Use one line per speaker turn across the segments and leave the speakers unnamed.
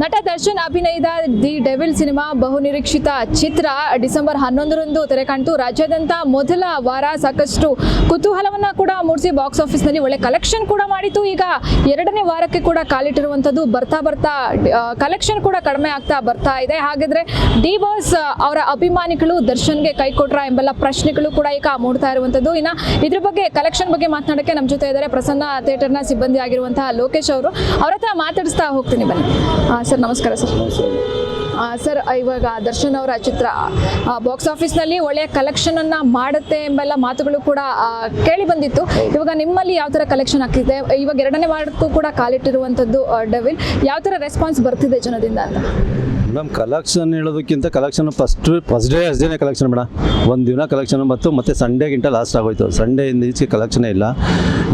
ನಟ ದರ್ಶನ್ ಅಭಿನಯದ the devil cinema ಬಹುನಿರೀಕ್ಷಿತ ಚಿತ್ರ ಡಿಸೆಂಬರ್ 11ರಂದು ತೆರೆ ಕಾಣ್ತು. ರಾಜ್ಯಾದ್ಯಂತ ಮೊದಲ ವಾರ ಸಾಕಷ್ಟು ಕುತೂಹಲವನ್ನ ಕೂಡ ಮೂಡಿಸಿ ಬಾಕ್ಸ್ ಆಫೀಸ್ನಲ್ಲಿ ಒಳ್ಳೆ ಕಲೆಕ್ಷನ್ ಕೂಡ ಮಾಡಿತು. ಈಗ ಎರಡನೇ ವಾರಕ್ಕೆ ಕೂಡ ಕಾಲಿಟ್ಟಿರುವಂಥದ್ದು. ಬರ್ತಾ ಬರ್ತಾ ಕಲೆಕ್ಷನ್ ಕೂಡ ಕಡಿಮೆ ಆಗ್ತಾ ಬರ್ತಾ ಇದೆ. ಹಾಗಾದ್ರೆ ಡಿ ಬಾಸ್ ಅವರ ಅಭಿಮಾನಿಗಳು ದರ್ಶನ್ಗೆ ಕೈ ಕೊಟ್ರ ಎಂಬೆಲ್ಲ ಪ್ರಶ್ನೆಗಳು ಕೂಡ ಈಗ ಮೂಡ್ತಾ ಇರುವಂಥದ್ದು. ಇನ್ನು ಇದ್ರ ಬಗ್ಗೆ ಕಲೆಕ್ಷನ್ ಬಗ್ಗೆ ಮಾತನಾಡಕ್ಕೆ ನಮ್ಮ ಜೊತೆ ಇದ್ದಾರೆ ಪ್ರಸನ್ನ ಥಿಯೇಟರ್ನ ಸಿಬ್ಬಂದಿ ಆಗಿರುವಂತಹ ಲೋಕೇಶ್ ಅವರು. ಅವ್ರ ಹತ್ರ ಮಾತಾಡಿಸ್ತಾ ಹೋಗ್ತೀನಿ ಬನ್ನಿ. ಸರ್ ನಮಸ್ಕಾರ ಸರ್. ಸರ್, ಇವಾಗ ದರ್ಶನ್ ಅವರ ಚಿತ್ರ ಬಾಕ್ಸ್ ಆಫೀಸ್ನಲ್ಲಿ ಒಳ್ಳೆಯ ಕಲೆಕ್ಷನ್ ಅನ್ನ ಮಾಡುತ್ತೆ ಎಂಬೆಲ್ಲ ಮಾತುಗಳು ಕೂಡ ಕೇಳಿ ಬಂದಿತ್ತು. ಇವಾಗ ನಿಮ್ಮಲ್ಲಿ ಯಾವ ಥರ ಕಲೆಕ್ಷನ್ ಆಗ್ತಿದೆ? ಇವಾಗ ಎರಡನೇ ವಾರಕ್ಕೂ ಕೂಡ ಕಾಲಿಟ್ಟಿರುವಂಥದ್ದು ಡೆವಿಲ್. ಯಾವ ಥರ ರೆಸ್ಪಾನ್ಸ್ ಬರ್ತಿದೆ ಜನದಿಂದ ಅಂತ?
ಮೇಡಮ್, ಕಲೆಕ್ಷನ್ ಹೇಳೋದಕ್ಕಿಂತ ಕಲೆಕ್ಷನ್ ಫಸ್ಟ್ ಡೇನೇ ಕಲೆಕ್ಷನ್ ಮೇಡಮ್. ಒಂದು ದಿನ ಕಲೆಕ್ಷನ್ ಮತ್ತೆ ಸಂಡೇಗಿಂತ ಲಾಸ್ಟ್ ಆಗೋಯ್ತು. ಸಂಡೇಯಿಂದ ಈಚೆಗೆ ಕಲೆಕ್ಷನೇ ಇಲ್ಲ.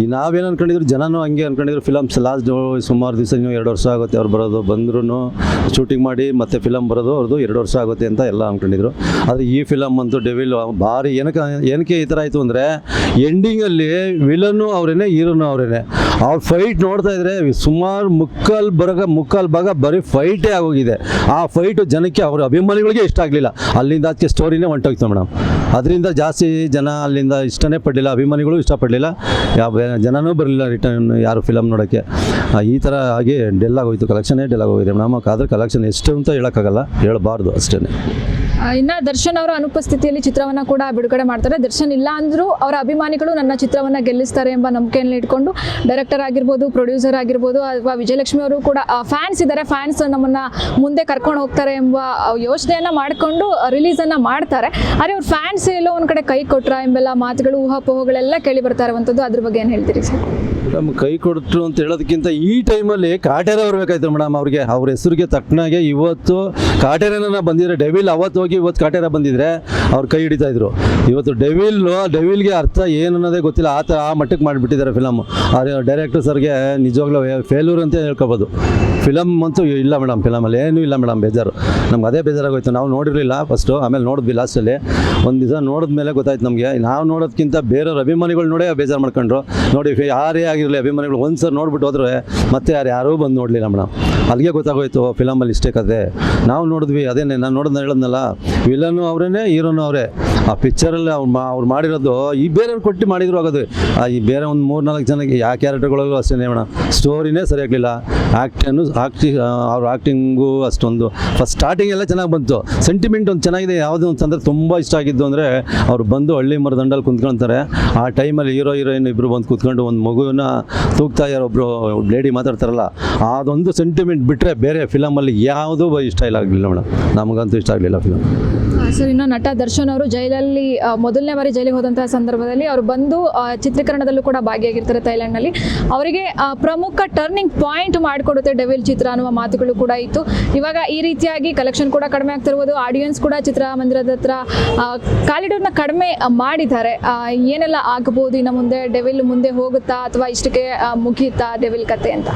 ಈ ನಾವೇನು ಅಂದ್ಕೊಂಡಿದ್ರು, ಜನನೂ ಹಂಗೆ ಅಂದ್ಕೊಂಡಿದ್ರು. ಫಿಲಮ್ಸ್ ಲಾಸ್ಟ್ ಸುಮಾರು ದಿವಸ ಇನ್ನೂ 2 ವರ್ಷ ಆಗುತ್ತೆ ಅವ್ರು ಬರೋದು. ಬಂದ್ರೂ ಶೂಟಿಂಗ್ ಮಾಡಿ ಮತ್ತೆ ಫಿಲಮ್ ಬರೋದು ಅವ್ರದ್ದು 2 ವರ್ಷ ಆಗುತ್ತೆ ಅಂತ ಎಲ್ಲ ಅಂದ್ಕೊಂಡಿದ್ರು. ಆದರೆ ಈ ಫಿಲಮ್ ಅಂತೂ ಡೆವಿಲ್ ಭಾರಿ ಏನಕ್ಕೆ ಈ ಥರ ಆಯಿತು ಅಂದರೆ, ಎಂಡಿಂಗಲ್ಲಿ ವಿಲನ್ನು ಅವರೇನೆ, ಹೀರೋನು ಅವರೇನೆ. ಅವ್ರ ಫೈಟ್ ನೋಡ್ತಾ ಇದ್ರೆ ಸುಮಾರು ಮುಕ್ಕಾಲು ಭಾಗ ಬರೀ ಫೈಟೇ ಆಗೋಗಿದೆ. ಆ ಫೈಟು ಜನಕ್ಕೆ ಅವ್ರ ಅಭಿಮಾನಿಗಳಿಗೆ ಇಷ್ಟ ಆಗಲಿಲ್ಲ. ಅಲ್ಲಿಂದ ಅದಕ್ಕೆ ಸ್ಟೋರಿನೇ ಹೊಂಟೋಗ್ತು ಮೇಡಮ್. ಅದರಿಂದ ಜಾಸ್ತಿ ಜನ ಅಲ್ಲಿಂದ ಇಷ್ಟನೇ ಪಡಲಿಲ್ಲ, ಅಭಿಮಾನಿಗಳು ಇಷ್ಟಪಡಲಿಲ್ಲ, ಯಾವ ಜನನೂ ಬರಲಿಲ್ಲ ರಿಟರ್ನ್ ಯಾರು ಫಿಲಮ್ ನೋಡೋಕ್ಕೆ. ಈ ಥರ ಆಗಿ ಡೆಲ್ ಆಗೋಯ್ತು, ಕಲೆಕ್ಷನ್ನೇ ಡೆಲ್ ಆಗೋಗಿದೆ ಮೇಡಮ್. ಆದರೆ ಕಲೆಕ್ಷನ್ ಎಷ್ಟು ಅಂತ ಹೇಳೋಕ್ಕಾಗಲ್ಲ, ಹೇಳಬಾರ್ದು ಅಷ್ಟೇ.
ಇನ್ನು ದರ್ಶನ್ ಅವರ ಅನುಪಸ್ಥಿತಿಯಲ್ಲಿ ಚಿತ್ರವನ್ನು ಕೂಡ ಬಿಡುಗಡೆ ಮಾಡ್ತಾರೆ. ದರ್ಶನ್ ಇಲ್ಲ ಅಂದರೂ ಅವರ ಅಭಿಮಾನಿಗಳು ನನ್ನ ಚಿತ್ರವನ್ನು ಗೆಲ್ಲಿಸ್ತಾರೆ ಎಂಬ ನಂಬಿಕೆಯನ್ನು ಇಟ್ಕೊಂಡು ಡೈರೆಕ್ಟರ್ ಆಗಿರ್ಬೋದು, ಪ್ರೊಡ್ಯೂಸರ್ ಆಗಿರ್ಬೋದು, ಅಥವಾ ವಿಜಯಲಕ್ಷ್ಮಿ ಅವರು ಕೂಡ ಫ್ಯಾನ್ಸ್ ಇದ್ದಾರೆ, ಫ್ಯಾನ್ಸ್ ನಮ್ಮನ್ನು ಮುಂದೆ ಕರ್ಕೊಂಡು ಹೋಗ್ತಾರೆ ಎಂಬ ಯೋಚನೆಯನ್ನು ಮಾಡಿಕೊಂಡು ರಿಲೀಸನ್ನು ಮಾಡ್ತಾರೆ. ಆದರೆ ಅವ್ರ ಫ್ಯಾನ್ಸ್ ಎಲ್ಲೋ ಒಂದು ಕಡೆ ಕೈ ಕೊಟ್ರ ಎಂಬೆಲ್ಲ ಮಾತುಗಳು, ಊಹಾಪೋಹಗಳೆಲ್ಲ ಕೇಳಿ ಬರ್ತಾ ಇರುವಂಥದ್ದು. ಅದ್ರ ಬಗ್ಗೆ ಏನು ಹೇಳ್ತೀರಿ ಸರ್?
ಮೇಡಮ್, ಕೈ ಕೊಟ್ಟರು ಅಂತ ಹೇಳೋದಕ್ಕಿಂತ ಈ ಟೈಮಲ್ಲಿ ಕಾಟೇರ ಬರಬೇಕಾಯ್ತು ಮೇಡಮ್. ಅವ್ರಿಗೆ ಅವ್ರ ಹೆಸರಿಗೆ ತಕ್ಕನಾಗೆ ಇವತ್ತು ಕಾಟೇರನ ಬಂದಿದ್ರೆ, ಡೆವಿಲ್ ಅವತ್ತು ಹೋಗಿ ಇವತ್ತು ಕಾಟೇರ ಬಂದಿದ್ರೆ ಅವ್ರು ಕೈ ಹಿಡಿತಾ ಇದ್ರು. ಇವತ್ತು ಡೆವಿಲ್ಗೆ ಅರ್ಥ ಏನು ಅನ್ನೋದೇ ಗೊತ್ತಿಲ್ಲ. ಆ ಮಟ್ಟಕ್ಕೆ ಮಾಡಿಬಿಟ್ಟಿದ್ದಾರೆ ಫಿಲಮ್. ಡೈರೆಕ್ಟರ್ ಸರ್ಗೆ ನಿಜವಾಗ್ಲೂ ಫೇಲ್ಯೂರ್ ಅಂತ ಹೇಳ್ಕೊಬೋದು. ಫಿಲಮ್ ಅಂತೂ ಇಲ್ಲ ಮೇಡಮ್, ಫಿಲಮಲ್ಲಿ ಏನೂ ಇಲ್ಲ ಮೇಡಮ್. ಬೇಜಾರು, ನಮ್ಗೆ ಅದೇ ಬೇಜಾರಾಗೋಯ್ತು. ನಾವು ನೋಡಿರಲಿಲ್ಲ ಫಸ್ಟು, ಆಮೇಲೆ ನೋಡಿದ್ವಿ ಲಾಸ್ಟಲ್ಲಿ. ಒಂದು ದಿವಸ ನೋಡಿದ್ಮೇಲೆ ಗೊತ್ತಾಯ್ತು ನಮಗೆ. ನಾವು ನೋಡೋದಕ್ಕಿಂತ ಬೇರೆಯವ್ರ ಅಭಿಮಾನಿಗಳು ನೋಡೇ ಬೇಜಾರು ಮಾಡ್ಕೊಂಡ್ರು. ನೋಡಿ, ಯಾರೇ ಆಗಿರಲಿ ಅಭಿಮಾನಿಗಳು ಒಂದು ಸರ್ ನೋಡ್ಬಿಟ್ಟು ಹೋದ್ರೆ ಮತ್ತೆ ಯಾರೂ ಬಂದು ನೋಡಲಿಲ್ಲ ಮೇಡಮ್. ಅಲ್ಲಿಗೆ ಗೊತ್ತಾಗೋಯ್ತು ಫಿಲಮಲ್ಲಿ ಇಷ್ಟೇ ಕತೆ. ನಾವು ನೋಡಿದ್ವಿ, ಅದೇನೇ ನಾನು ಹೇಳಿದ್ನಲ್ಲ, ವಿಲನ್ನು ಅವರೇನೆ, ಹೀರೋನು ಅವರೇ. ಆ ಪಿಕ್ಚರಲ್ಲಿ ಅವ್ರು ಮಾಡಿರೋದು ಈ ಬೇರೆಯವ್ರು ಕೊಟ್ಟು ಮಾಡಿದ್ರು ಆಗೋದು. ಈ ಬೇರೆ ಒಂದು 3-4 ಜನಕ್ಕೆ ಯಾವ ಕ್ಯಾರೆಕ್ಟರ್ಗಳಲ್ಲೂ ಅಷ್ಟೇ ಮೇಡಮ್. ಸ್ಟೋರಿನೇ ಸರಿಯಾಗಲಿಲ್ಲ. ಅವ್ರ ಆ್ಯಕ್ಟಿಂಗು ಅಷ್ಟೊಂದು ಫಸ್ಟ್ ಸ್ಟಾರ್ಟಿಂಗ್ ಎಲ್ಲ ಚೆನ್ನಾಗಿ ಬಂತು. ಸೆಂಟಿಮೆಂಟ್ ಒಂದು ಚೆನ್ನಾಗಿದೆ. ಯಾವುದೋ ಅಂತಂದರೆ ತುಂಬ ಇಷ್ಟ ಆಗಿದ್ದು ಅಂದರೆ, ಅವ್ರು ಬಂದು ಹಳ್ಳಿ ಮರದಂಡಲ್ಲಿ ಕುಂತ್ಕೊಳ್ತಾರೆ. ಆ ಟೈಮಲ್ಲಿ ಹೀರೋಯಿನ್ ಇಬ್ಬರು ಬಂದು ಕೂತ್ಕೊಂಡು ಒಂದು ಮಗುವನ್ನ ತೂಗ್ತಾ ಇರೋ ಒಬ್ಬರು ಲೇಡಿ ಮಾತಾಡ್ತಾರಲ್ಲ, ಅದೊಂದು ಸೆಂಟಿಮೆಂಟ್ ಬಿಟ್ಟರೆ ಬೇರೆ ಫಿಲಮಲ್ಲಿ ಯಾವುದೂ ಇಷ್ಟ ಆಗಲಿಲ್ಲ ಮೇಡಮ್. ನಮಗಂತೂ ಇಷ್ಟ ಆಗಲಿಲ್ಲ ಫಿಲಮ್.
ಸರ್, ಇನ್ನು ನಟ ದರ್ಶನ್ ಅವರು ಜೈಲಲ್ಲಿ ಮೊದಲನೇ ಬಾರಿ ಜೈಲಿಗೆ ಹೋದಂತಹ ಸಂದರ್ಭದಲ್ಲಿ ಅವರು ಬಂದು ಚಿತ್ರೀಕರಣದಲ್ಲೂ ಕೂಡ ಭಾಗಿಯಾಗಿರ್ತಾರೆ ಥೈಲ್ಯಾಂಡ್ನಲ್ಲಿ. ಅವರಿಗೆ ಪ್ರಮುಖ ಟರ್ನಿಂಗ್ ಪಾಯಿಂಟ್ ಮಾಡಿಕೊಡುತ್ತೆ ಡೆವಿಲ್ ಚಿತ್ರ ಅನ್ನುವ ಮಾತುಗಳು ಕೂಡ ಇತ್ತು. ಇವಾಗ ಈ ರೀತಿಯಾಗಿ ಕಲೆಕ್ಷನ್ ಕೂಡ ಕಡಿಮೆ ಆಗ್ತಿರ್ಬೋದು. ಆಡಿಯನ್ಸ್ ಕೂಡ ಚಿತ್ರಮಂದಿರದ ಹತ್ರ ಕಾಲಿಡೋರ್ನ ಕಡಿಮೆ ಮಾಡಿದ್ದಾರೆ. ಏನೆಲ್ಲ ಆಗಬಹುದು ಇನ್ನು ಮುಂದೆ? ಡೆವಿಲ್ ಮುಂದೆ ಹೋಗುತ್ತಾ ಅಥವಾ ಇಷ್ಟಕ್ಕೆ ಮುಗಿಯುತ್ತಾ ಡೆವಿಲ್ ಕತೆ ಅಂತ?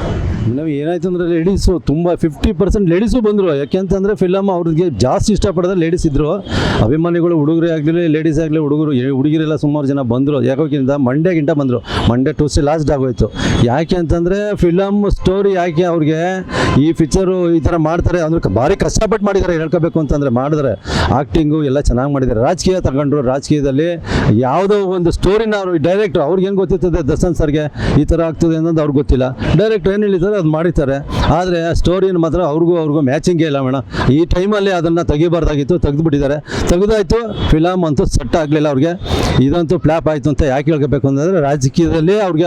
ನಾವು ಏನಾಯ್ತು ಅಂದರೆ, ಲೇಡೀಸು ತುಂಬ 50% ಲೇಡೀಸು ಬಂದರು. ಯಾಕೆಂತಂದರೆ ಫಿಲಮ್ ಅವ್ರಿಗೆ ಜಾಸ್ತಿ ಇಷ್ಟಪಡೋದು ಲೇಡೀಸ್ ಇದ್ದರು. ಅಭಿಮಾನಿಗಳು ಹುಡುಗರೇ ಆಗಲಿ ಲೇಡೀಸ್ ಆಗಲಿ, ಹುಡುಗಿರೆಲ್ಲ ಸುಮಾರು ಜನ ಬಂದರು. ಯಾಕೋಕ್ಕಿಂತ ಮಂಡೇಗಿಂತ ಬಂದರು. ಮಂಡೇ ಟೂಸ್ಡೇ ಲಾಸ್ಟ್ ಆಗೋಯ್ತು. ಯಾಕೆ ಅಂತಂದರೆ ಫಿಲಮ್ ಸ್ಟೋರಿ ಯಾಕೆ ಅವ್ರಿಗೆ ಈ ಪಿಕ್ಚರು ಈ ಥರ ಮಾಡ್ತಾರೆ ಅಂದ್ರೆ ಭಾರಿ ಕಷ್ಟಪಟ್ಟು ಮಾಡಿದ್ದಾರೆ. ಹೇಳ್ಕೋಬೇಕು ಅಂತಂದರೆ ಮಾಡಿದ್ರೆ ಆ್ಯಕ್ಟಿಂಗು ಎಲ್ಲ ಚೆನ್ನಾಗಿ ಮಾಡಿದ್ದಾರೆ. ರಾಜಕೀಯ ತಗೊಂಡ್ರು. ರಾಜಕೀಯದಲ್ಲಿ ಯಾವುದೋ ಒಂದು ಸ್ಟೋರಿನ ಅವರು ಡೈರೆಕ್ಟ್ರು ಅವ್ರಿಗೆ ಏನು ಗೊತ್ತಿರ್ತದೆ, ದರ್ಶನ್ ಸರ್ಗೆ ಈ ಥರ ಆಗ್ತದೆ ಅನ್ನೋದು ಅವ್ರಿಗೆ ಗೊತ್ತಿಲ್ಲ. ಡೈರೆಕ್ಟ್ರು ಏನು ಹೇಳಿದ್ದಾರೆ ಅದು ಮಾಡಿದ್ದಾರೆ. ಆದರೆ ಆ ಸ್ಟೋರಿನ ಮಾತ್ರ ಅವ್ರಿಗೂ ಮ್ಯಾಚಿಂಗೇ ಇಲ್ಲ ಮೇಡಮ್. ಈ ಟೈಮಲ್ಲಿ ಅದನ್ನು ತೆಗಿಬಾರ್ದಾಗಿತ್ತು, ತೆಗೆದುಬಿಟ್ಟಿದ್ದಾರೆ. ತೆಗೆದಾಯಿತು, ಫಿಲಮ್ ಅಂತೂ ಸೆಟ್ ಆಗಲಿಲ್ಲ ಅವ್ರಿಗೆ. ಇದಂತೂ ಫ್ಲಾಪ್ ಆಯಿತು ಅಂತ ಯಾಕೆ ಹೇಳ್ಕೋಬೇಕು ಅಂತಂದರೆ, ರಾಜಕೀಯದಲ್ಲಿ ಅವ್ರಿಗೆ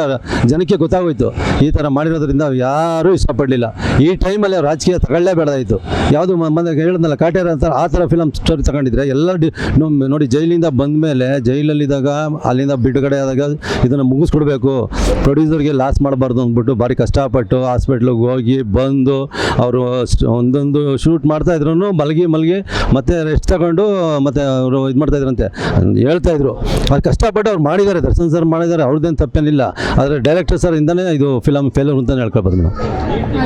ಜನಕ್ಕೆ ಗೊತ್ತಾಗೋಯ್ತು ಈ ಥರ ಮಾಡಿರೋದ್ರಿಂದ ಯಾರೂ ಇಷ್ಟಪಡಲಿಲ್ಲ. ಈ ಟೈಮಲ್ಲಿ ರಾಜಕೀಯ ತಗೊಳ್ಳೇಬೇಡಾಯಿತು. ಯಾವುದು ಬಂದಾಗ ಹೇಳಿದ್ನಲ್ಲ ಕಾಟೇರ ಅಂತ, ಆ ಥರ ಫಿಲಮ್ ಸ್ಟೋರಿ ತಗೊಂಡಿದ್ರೆ ಎಲ್ಲ ನೋಡಿ, ಜೈಲಿಂದ ಬಂದ ಮೇಲೆ, ಜೈಲಲ್ಲಿದ್ದಾಗ ಅಲ್ಲಿಂದ ಬಿಡುಗಡೆ ಆದಾಗ ಇದನ್ನು ಮುಗಿಸ್ಕೊಡ್ಬೇಕು, ಪ್ರೊಡ್ಯೂಸರ್ಗೆ ಲಾಸ್ ಮಾಡಬಾರ್ದು ಅಂದ್ಬಿಟ್ಟು ಭಾರಿ ಕಷ್ಟಪಟ್ಟು ಹಾಸ್ಪಿಟ್ಲಿಗೆ ಹೋಗಿ ಬಂದು ಅವರು ಒಂದೊಂದು ಶೂಟ್ ಮಾಡ್ತಾಯಿದ್ರು. ಮಲಗಿ ಮತ್ತೆ ರೆಸ್ಟ್ ತಗೊಂಡು ಮತ್ತೆ ಅವರು ಇದು ಮಾಡ್ತಾಯಿದ್ರಂತೆ ಹೇಳ್ತಾಯಿದ್ರು. ಅದು ಕಷ್ಟಪಟ್ಟು ಅವ್ರು ಮಾಡಿದ್ದಾರೆ. ದರ್ಶನ್ ಸರ್ ಮಾಡಿದ್ದಾರೆ, ಅವ್ರದ್ದೇನು ತಪ್ಪೇನಿಲ್ಲ. ಆದರೆ ಡೈರೆಕ್ಟರ್ ಸರ್ ಇಂದನೇ ಇದು ಫಿಲಮ್ ಫೇಲ್ಯೂರ್ ಅಂತಲೇ ಹೇಳ್ಕೊಬೋದು ಮೇಡಮ್.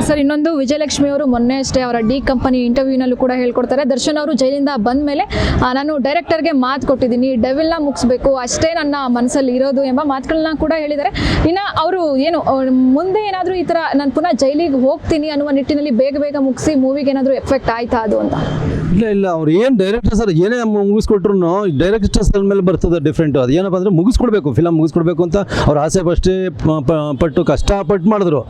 ಸರ್, ಇನ್ನೊಂದು ವಿಜಯಲಕ್ಷ್ಮಿ ಅವರು ಮೊನ್ನೆ ಅಷ್ಟೇ ಅವರ ಡಿ ಕಂಪನಿ ಇಂಟರ್ವ್ಯೂನಲ್ಲೂ ಕೂಡ ಹೇಳ್ಕೊಡ್ತಾರೆ, ದರ್ಶನ್ ಅವರು ಜೈಲಿಂದ ಬಂದ ಮೇಲೆ ನಾನು ಡೈರೆಕ್ಟರ್ಗೆ ಮಾತು ಕೊಟ್ಟಿದ್ದೀನಿ, ಡೆವಿಲ್ನ ಮುಗಿಸ್ಬೇಕು, ಅಷ್ಟೇ ನನ್ನ ಮನಸ್ಸಲ್ಲಿ ಇರೋದು ಎಂಬ ಮಾತುಗಳನ್ನ ಕೂಡ ಹೇಳಿದ್ದಾರೆ. ಇನ್ನು ಅವರು ಏನು ಮುಂದೆ ಏನಾದರೂ ಈ ಥರ ನಾನು ಪುನಃ ಸಿನಿಮಾನ ಜೈಲಿಗೆ ಹೋಗ್ತೀನಿ ಅನ್ನುವ ನಿಟ್ಟಿನಲ್ಲಿ ಬೇಗ ಬೇಗ ಮುಗಿಸಿ ಮೂವಿಗೆ ಏನಾದರೂ ಎಫೆಕ್ಟ್ ಆಯ್ತಾ ಅದು ಅಂತ?
ಇಲ್ಲ ಅವ್ರು ಏನು ಡೈರೆಕ್ಟರ್ ಸರ್ ಏನೇ ಮುಗಿಸ್ಕೊಟ್ರು ಡೈರೆಕ್ಟರ್ಸ್ ಮೇಲೆ ಬರ್ತದೆ ಡಿಫ್ರೆಂಟ್. ಅದು ಏನಪ್ಪ ಅಂದರೆ ಮುಗಿಸ್ಕೊಡ್ಬೇಕು, ಫಿಲಮ್ ಮುಗಿಸ್ಕೊಡ್ಬೇಕು ಅಂತ ಅವ್ರು ಆಸೆ ಪಟ್ಟು ಕಷ್ಟಪಟ್ಟು ಮಾಡಿದ್ರು.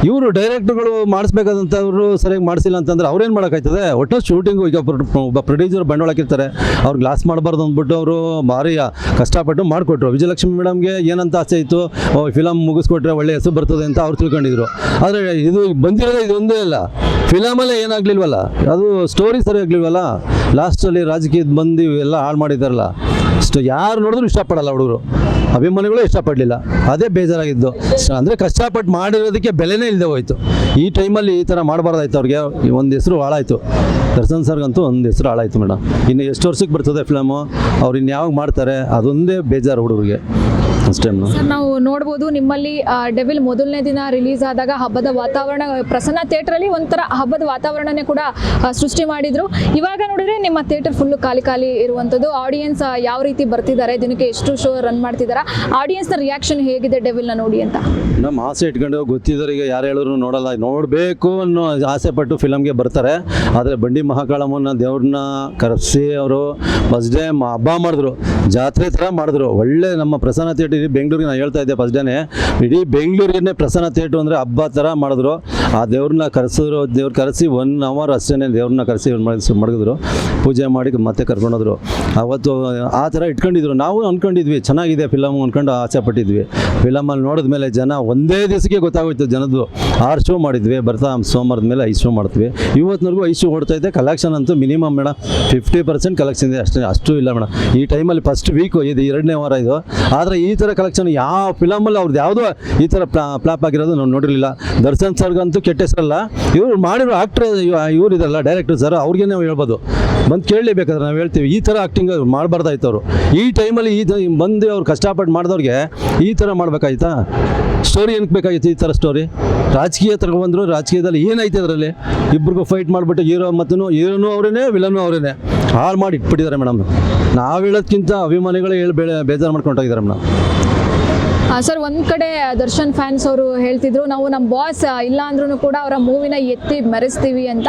ಇವರು ಡೈರೆಕ್ಟರ್ಗಳು ಮಾಡಿಸ್ಬೇಕಾದಂಥವ್ರು ಸರಿಯಾಗಿ ಮಾಡಿಸಿಲ್ಲ ಅಂತಂದ್ರೆ ಅವ್ರೇನು ಮಾಡೋಕ್ಕಾಯ್ತದೆ? ಒಟ್ಟು ಶೂಟಿಂಗು ಈಗ ಒಬ್ಬ ಪ್ರೊಡ್ಯೂಸರ್ ಬಂಡವಾಳ ಹಾಕಿರ್ತಾರೆ, ಅವ್ರು ಗ್ಲಾಸ್ ಮಾಡಬಾರ್ದು ಅಂದ್ಬಿಟ್ಟು ಅವರು ಭಾರಿ ಕಷ್ಟಪಟ್ಟು ಮಾಡಿಕೊಟ್ರು. ವಿಜಯಲಕ್ಷ್ಮಿ ಮೇಡಮ್ಗೆ ಏನಂತ ಆಸೆ ಇತ್ತು, ಫಿಲಮ್ ಮುಗಿಸ್ಕೊಟ್ರೆ ಒಳ್ಳೆ ಹೆಸರು ಬರ್ತದೆ ಅಂತ ಅವ್ರು ತಿಳ್ಕೊಂಡಿದ್ರು. ಆದರೆ ಇದು ಬಂದಿರೋದೇ ಇದೊಂದೇ ಅಲ್ಲ, ಫಿಲಮಲ್ಲೇ ಏನಾಗಲಿಲ್ವಲ್ಲ, ಅದು ಸ್ಟೋರಿ ಸರಿ ಆಗಲಿಲ್ವಲ್ಲ. ಲಾಸ್ಟಲ್ಲಿ ರಾಜಕೀಯದ ಬಂದು ಎಲ್ಲ ಹಾಳು ಮಾಡಿದ್ದಾರಲ್ಲ, ಅಷ್ಟು ಯಾರು ನೋಡಿದ್ರು ಇಷ್ಟಪಡಲ್ಲ ಹುಡುಗರು, ಅಭಿಮಾನಿಗಳು ಇಷ್ಟಪಡಲಿಲ್ಲ. ಅದೇ ಬೇಜಾರಾಗಿದ್ದು. ಅಂದರೆ ಕಷ್ಟಪಟ್ಟು ಮಾಡಿರೋದಕ್ಕೆ ಬೆಲೆನೇ ಇಲ್ಲದೆ ಹೋಯ್ತು. ಈ ಟೈಮಲ್ಲಿ ಈ ಥರ ಮಾಡಬಾರ್ದಾಯ್ತು. ಅವ್ರಿಗೆ ಒಂದು ಹೆಸರು ಹಾಳಾಯಿತು. ದರ್ಶನ್ ಸರ್ಗಂತೂ ಒಂದು ಹೆಸರು ಹಾಳಾಯಿತು ಮೇಡಮ್. ಇನ್ನು ಎಷ್ಟು ವರ್ಷಕ್ಕೆ ಬರ್ತದೆ ಫಿಲಮು, ಅವ್ರು ಇನ್ನು ಯಾವಾಗ ಮಾಡ್ತಾರೆ ಅದೊಂದೇ ಬೇಜಾರು ಹುಡುಗರಿಗೆ ಅಷ್ಟೇ ಮೇಡಮ್.
ಸರ್, ನಾವು ನೋಡ್ಬೋದು ನಿಮ್ಮಲ್ಲಿ ಡೆವಿಲ್ ಮೊದಲನೇ ದಿನ ರಿಲೀಸ್ ಆದಾಗ ಹಬ್ಬದ ವಾತಾವರಣ, ಪ್ರಸನ್ನ ಥಿಯೇಟ್ರಲ್ಲಿ ಒಂಥರ ಹಬ್ಬದ ವಾತಾವರಣನೇ ಕೂಡ ಸೃಷ್ಟಿ ಮಾಡಿದ್ರು. ಇವಾಗ ನೋಡಿದ್ರೆ ನಿಮ್ಮ ಥಿಯೇಟರ್ ಫುಲ್ಲು ಖಾಲಿ ಇರುವಂಥದ್ದು. ಆಡಿಯನ್ಸ್ ಯಾವ ರೀತಿ ಬರ್ತಿದ್ದಾರೆ, ದಿನಕ್ಕೆ ಎಷ್ಟು ಶೋ ರನ್ ಮಾಡ್ತಿದ್ದಾರೆ, ಆಡಿಯನ್ಸ್ನ ರಿಯಾಕ್ಷನ್ ಹೇಗಿದೆ ಡೆವಿಲ್ನ ನೋಡಿ ಅಂತ?
ನಮ್ಮ ಆಸೆ ಇಟ್ಕೊಂಡು ಗೊತ್ತಿದ್ದವರಿಗೆ ಯಾರು ಹೇಳಿದ್ರು ನೋಡಲ್ಲ, ನೋಡಬೇಕು ಅನ್ನೋ ಆಸೆ ಪಟ್ಟು ಫಿಲಮ್ಗೆ ಬರ್ತಾರೆ. ಆದರೆ ಬಂಡಿ ಮಹಾಕಾಳಮ್ಮನ ದೇವ್ರನ್ನ ಕರೆಸಿ ಅವರು ಫಸ್ಟ್ ಡೇ ಹಬ್ಬ ಮಾಡಿದ್ರು, ಜಾತ್ರೆ ಥರ ಮಾಡಿದ್ರು. ಒಳ್ಳೆ ನಮ್ಮ ಪ್ರಸನ್ನ ಥಿಯೇಟರ್ ಇಡೀ ಬೆಂಗಳೂರಿಗೆ ನಾನು ಹೇಳ್ತಾ ಇದ್ದೆ ಫಸ್ಟ್ ಡೇನೆ, ಇಡೀ ಬೆಂಗಳೂರಿಗೆ ಪ್ರಸನ್ನ ಥಿಯೇಟ್ರ್ ಅಂದರೆ ಹಬ್ಬ ಥರ ಮಾಡಿದ್ರು. ಆ ದೇವ್ರನ್ನ ಕರೆಸಿದ್ರು, ದೇವ್ರು ಕರೆಸಿ 1 hour ಅಷ್ಟೇ ದೇವ್ರನ್ನ ಕರೆಸಿ ಮಡಗಿದ್ರು, ಪೂಜೆ ಮಾಡಿ ಮತ್ತೆ ಕರ್ಕೊಂಡೋದ್ರು. ಅವತ್ತು ಆ ಥರ ಇಟ್ಕೊಂಡಿದ್ರು. ನಾವು ಅಂದ್ಕೊಂಡಿದ್ವಿ ಚೆನ್ನಾಗಿದೆ ಫಿಲಮು ಅಂದ್ಕೊಂಡು ಆಸೆ ಪಟ್ಟಿದ್ವಿ. ಫಿಲಮಲ್ಲಿ ನೋಡಿದ ಮೇಲೆ ಜನ ಒಂದೇ ದಿವಸಕ್ಕೆ ಗೊತ್ತಾಗೋಯ್ತು ಜನದ್ದು. 6 ಶೋ ಮಾಡಿದ್ವಿ, ಬರ್ತಾ ಸೋಮವಾರದ ಮೇಲೆ 5 ಶೋ ಮಾಡ್ತೀವಿ. ಇವತ್ತಿನವರೆಗೂ 5 ಶೋ ಓಡ್ತಾ ಇದೆ. ಕಲೆಕ್ಷನ್ ಅಂತೂ ಮಿನಿಮಮ್ ಮೇಡಮ್ 50% ಕಲೆಕ್ಷನ್ ಇದೆ, ಅಷ್ಟು ಇಲ್ಲ ಮೇಡಮ್. ಈ ಟೈಮಲ್ಲಿ ಫಸ್ಟ್ ವೀಕು ಇದು 2ನೇ ವಾರ ಇದು. ಆದರೆ ಈ ಥರ ಕಲೆಕ್ಷನ್ ಯಾವ ಫಿಲಮಲ್ಲಿ ಅವ್ರದ್ದು ಯಾವುದೋ ಈ ಥರ ಫ್ಲಾಪ್ ಆಗಿರೋದು ನಾವು ನೋಡಿರಲಿಲ್ಲ. ದರ್ಶನ್ ಸರ್ಗಂತೂ ಕೆಟ್ಟ ಹೆಸರಲ್ಲ, ಇವ್ರು ಮಾಡಿರೋ ಆ್ಯಕ್ಟ್ರ್ ಇವ್ರು ಇದಲ್ಲ ಡೈರೆಕ್ಟರ್ ಸರ್, ಅವ್ರಿಗೆ ನಾವು ಹೇಳ್ಬೋದು, ಬಂದು ಕೇಳಲೇಬೇಕಾದ್ರೆ ನಾವು ಹೇಳ್ತೀವಿ ಈ ಥರ ಆ್ಯಕ್ಟಿಂಗ್ ಮಾಡಬಾರ್ದಾಯ್ತು ಅವರು. ಈ ಟೈಮಲ್ಲಿ ಬಂದು ಅವ್ರು ಕಷ್ಟಪಟ್ಟು ಮಾಡಿದವ್ರಿಗೆ ಈ ಥರ ಮಾಡಬೇಕಾಯ್ತಾ? ಸ್ಟೋರಿ ಏನಕ್ಕೆ ಬೇಕಾಗಿತ್ತು ಈ ಥರ ಸ್ಟೋರಿ? ರಾಜಕೀಯ ತಗೊಂಡ್ಬಂದರು, ರಾಜಕೀಯದಲ್ಲಿ ಏನಾಯ್ತು ಅದರಲ್ಲಿ? ಇಬ್ಬರಿಗೂ ಫೈಟ್ ಮಾಡಿಬಿಟ್ಟು ಹೀರೋನು ಅವರೇನೆ, ವಿಲನು ಅವರೇನೆ ಹಾಳು ಮಾಡಿ ಇಟ್ಬಿಟ್ಟಿದ್ದಾರೆ ಮೇಡಮ್. ನಾವು ಹೇಳೋದಕ್ಕಿಂತ ಅಭಿಮಾನಿಗಳೇ ಬೇಜಾರು ಮಾಡ್ಕೊಂಡೋಗಿದ್ದಾರೆ ಮೇಡಮ್.
ಸರ್, ಒಂದು ಕಡೆ ದರ್ಶನ್ ಫ್ಯಾನ್ಸ್ ಅವರು ಹೇಳ್ತಿದ್ರು, ನಾವು ನಮ್ಮ ಬಾಸ್ ಇಲ್ಲ ಅಂದ್ರೂ ಕೂಡ ಅವರ ಮೂವಿನ ಎತ್ತಿ ಮೆರೆಸ್ತೀವಿ ಅಂತ.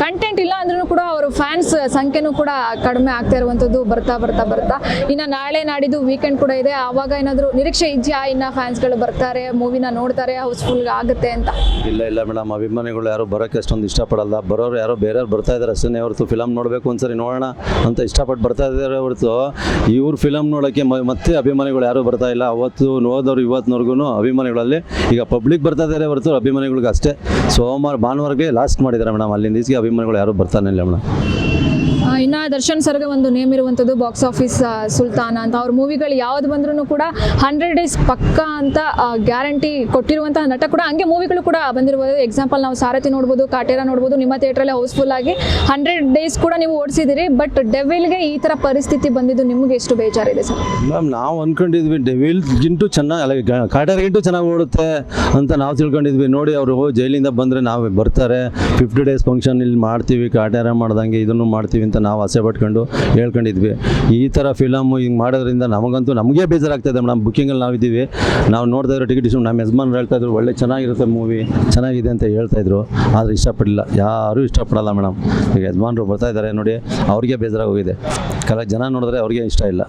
ಕಂಟೆಂಟ್ ಇಲ್ಲ ಅಂದ್ರೂ ಕೂಡ ಅವರು ಫ್ಯಾನ್ಸ್ ಸಂಖ್ಯೆನೂ ಕೂಡ ಕಡಿಮೆ ಆಗ್ತಾ ಇರುವಂಥದ್ದು ಬರ್ತಾ ಬರ್ತಾ ಬರ್ತಾ. ಇನ್ನು ನಾಳೆ ನಾಡಿದ್ದು ವೀಕೆಂಡ್ ಕೂಡ ಇದೆ, ಆವಾಗ ಏನಾದರೂ ನಿರೀಕ್ಷೆ ಇದೆಯಾ? ಇನ್ನು ಫ್ಯಾನ್ಸ್ಗಳು ಬರ್ತಾರೆ, ಮೂವಿನ ನೋಡ್ತಾರೆ, ಹೌಸ್ಫುಲ್ ಆಗುತ್ತೆ ಅಂತ?
ಇಲ್ಲ ಮೇಡಮ್, ಅಭಿಮಾನಿಗಳು ಯಾರು ಬರೋಕ್ಕೆ ಅಷ್ಟೊಂದು ಇಷ್ಟಪಡಲ್ಲ. ಬರೋರು ಯಾರೋ ಬೇರೆಯವ್ರು ಬರ್ತಾ ಇದ್ದಾರೆ ಅಷ್ಟೇ ಹೊರತು ಫಿಲಮ್ ನೋಡಬೇಕು ಒಂದ್ಸರಿ ನೋಡೋಣ ಅಂತ ಇಷ್ಟಪಟ್ಟು ಬರ್ತಾ ಇದ್ದಾರೆ ಹೊರತು ಇವ್ರು ಫಿಲಮ್ ನೋಡೋಕ್ಕೆ ಮತ್ತೆ ಅಭಿಮಾನಿಗಳು ಯಾರೂ ಬರ್ತಾ ಇಲ್ಲ. ಅವತ್ತು ಹೋದವರು ಇವತ್ತಿನವರೆಗೂ ಅಭಿಮಾನಿಗಳಲ್ಲಿ ಈಗ ಪಬ್ಲಿಕ್ ಬರ್ತಾ ಇದ್ದಾರೆ ಹೊರತು ಅಭಿಮಾನಿಗಳಿಗೆ ಅಷ್ಟೇ. ಭಾನುವಾರಕ್ಕೆ ಲಾಸ್ಟ್ ಮಾಡಿದ್ದಾರೆ ಮೇಡಮ್. ಅಲ್ಲಿಂದ ಈಚೆಗೆ ಅಭಿಮಾನಿಗಳು ಯಾರೂ ಬರ್ತಾನೆ ಇಲ್ಲ ಮೇಡಮ್.
ಇನ್ನು ದರ್ಶನ್ ಸರ್ಗೆ ಒಂದು ನೇಮ್ ಇರುವಂಥದ್ದು ಬಾಕ್ಸ್ ಆಫೀಸ್ ಸುಲ್ತಾನ ಅಂತ. ಅವ್ರ ಮೂವಿಗಳು ಯಾವ್ದು ಬಂದ್ರೂ ಕೂಡ 100 days ಪಕ್ಕ ಅಂತ ಗ್ಯಾರಂಟಿ ಕೊಟ್ಟಿರುವಂತಹ ನಟ ಕೂಡ. ಹಂಗೆ ಮೂವಿಗಳು ಕೂಡ ಬಂದಿರ್ಬೋದು. ಎಕ್ಸಾಂಪಲ್ ನಾವು ಸಾರಥಿ ನೋಡ್ಬೋದು, ಕಾಟೇರ ನೋಡ್ಬೋದು. ನಿಮ್ಮ ಥಿಯೇಟ್ರಲ್ಲಿ ಹೌಸ್ಫುಲ್ ಆಗಿ 100 days ಕೂಡ ನೀವು ಓಡಿಸಿದಿರಿ. ಬಟ್ ಡೆವಿಲ್ಗೆ ಈ ಥರ ಪರಿಸ್ಥಿತಿ ಬಂದಿದ್ದು ನಿಮಗೆ ಎಷ್ಟು ಬೇಜಾರಿದೆ ಸರ್?
ಮ್ಯಾಮ್, ನಾವು ಅಂದ್ಕೊಂಡಿದ್ವಿ ಡೆವಿಲ್ಗಿಂಟು ಚೆನ್ನಾಗಿ, ಕಾಟೇರ್ಗಿಂಟು ಚೆನ್ನಾಗಿ ಓಡುತ್ತೆ ಅಂತ ನಾವು ತಿಳ್ಕೊಂಡಿದ್ವಿ. ನೋಡಿ ಅವರು ಜೈಲಿಂದ ಬಂದರೆ ನಾವು ಬರ್ತಾರೆ, 50 days ಫಂಕ್ಷನ್ ಇಲ್ಲಿ ಮಾಡ್ತೀವಿ, ಕಾಟೇರ ಮಾಡ್ದಂಗೆ ಇದನ್ನು ಮಾಡ್ತೀವಿ ಅಂತ ನಾವು ಆಸೆ ಪಟ್ಕೊಂಡು ಹೇಳ್ಕೊಂಡಿದ್ವಿ. ಈ ಥರ ಫಿಲಮು ಹಿಂಗೆ ಮಾಡೋದ್ರಿಂದ ನಮಗೆ ಬೇಜಾರಾಗ್ತಾಯಿದೆ ಮೇಡಮ್. ಬುಕ್ಕಿಂಗಲ್ಲಿ ನಾವಿದ್ದೀವಿ, ನಾವು ನೋಡ್ತಾ ಇರೋ ಟಿಕೆಟ್ ಇಷ್ಟು ನಮ್ಮ ಯಜಮಾನ್ರು ಹೇಳ್ತಾಯಿದ್ರು ಒಳ್ಳೆ ಚೆನ್ನಾಗಿರುತ್ತೆ ಮೂವಿ, ಚೆನ್ನಾಗಿದೆ ಅಂತ ಹೇಳ್ತಾಯಿದ್ರು. ಆದರೆ ಇಷ್ಟಪಡಲಿಲ್ಲ, ಯಾರೂ ಇಷ್ಟಪಡಲ್ಲ ಮೇಡಮ್. ಈಗ ಯಜಮಾನ್ರು ಬರ್ತಾಯಿದ್ದಾರೆ ನೋಡಿ, ಅವ್ರಿಗೆ ಬೇಜಾರಾಗೋಗಿದೆ. ಜನ ನೋಡಿದ್ರೆ ಅವ್ರಿಗೆ ಇಷ್ಟ ಇಲ್ಲ.